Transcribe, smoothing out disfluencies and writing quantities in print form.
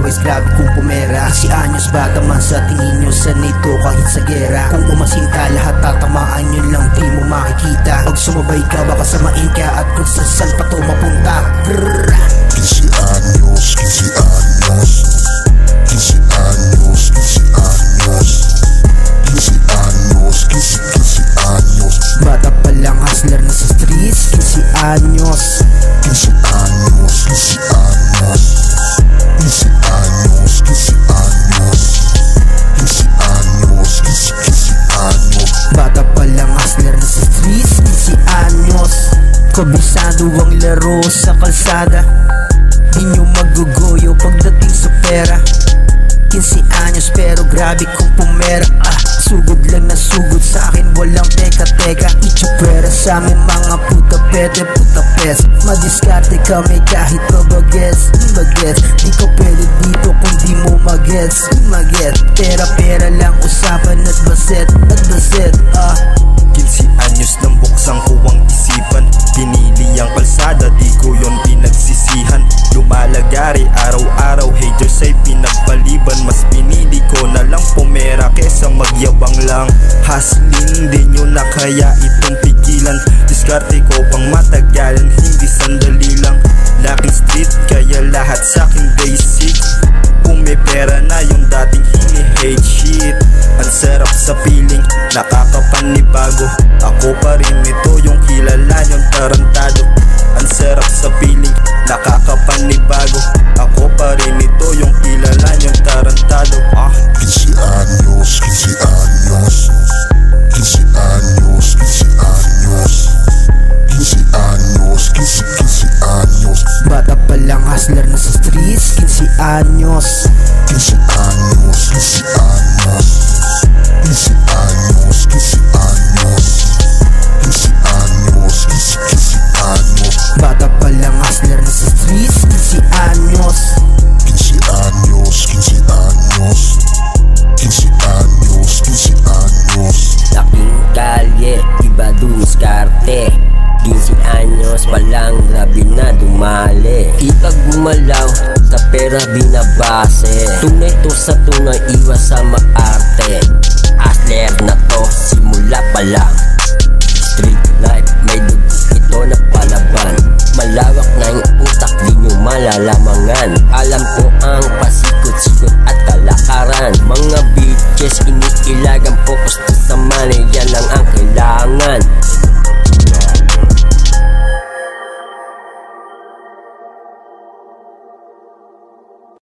pues grabe kung pumera. Si anyos bata man sa tingin nyo, sanito kahit sa gera. Kung umasin ka lahat tatamaan nyo lang, di mo makikita. Pag sumabay ka baka samain ka at kung saan pa to mapunta. 15 años, 15 años, 15 años, 15 años, 15 años, 15 años. Bata pa lang hustler na sa streets, 15 anyos, 15 años, 15 años, 15 años, 15 años, 15 años, 15 años. bata pa lang hustler na sa streets, 15 anyos. Kabisado ang laro sa kalsada, di nyo magugoyo pagdating sa pera. 15 anyos pero grabe kung pumera. Sugod lang na sugod sa akin, walang teka-teka. Itsupera sa amin mga puta pete, puta pes. Madiskarte kami kahit pabagets, bagets. Di ka pwede dito kung di mo magets, maget. Pera-pera lang usapan at baset, 15 anyos nang buksang ko ang isipan. Pinili ang kalsada, di ko yon pinagsisihan. Lumalagari araw-araw, haters ay pinagpaliban. Mas pinili ko na lang pumera kesa magyabang lang. Hustling din nyo na kaya itong pigilan. Diskarte ko pang matagalan, hindi sandali lang. Lucky street kaya lahat sa'kin basic. Kung may pera na yung dating hini-hate shit. Ang sarap sa piling, nakakapanibago. Ako pa rin ito yung kilala nyong tarantado. Ang sarap sa piling, nakakapanibago. Ako pa rin ito yung kilala nyong tarantado. 15 años, 15 años, 15 años, 15 años, 15 años, 15 años. bata pa lang hustler na sa streets, 15 anyos, 15 años, 15 años, 15 años, 15 años, 15 años, 15 años. bata pa lang hustler na sa streets, 15 anyos, 15 años, 15 años, 15 años, 15 años. Laking kalye, iba dumiskarte. 15 anyos pa lang, grabe na dumali. Ipag bumalaw, sa pera binabase. Tunay to sa tunay, iwas sa maarte. Hustler na to, simula pa lang. Street life, may dugo ito na palaban. Malawak na yung utak, di nyo malalamangan. Alam ko ang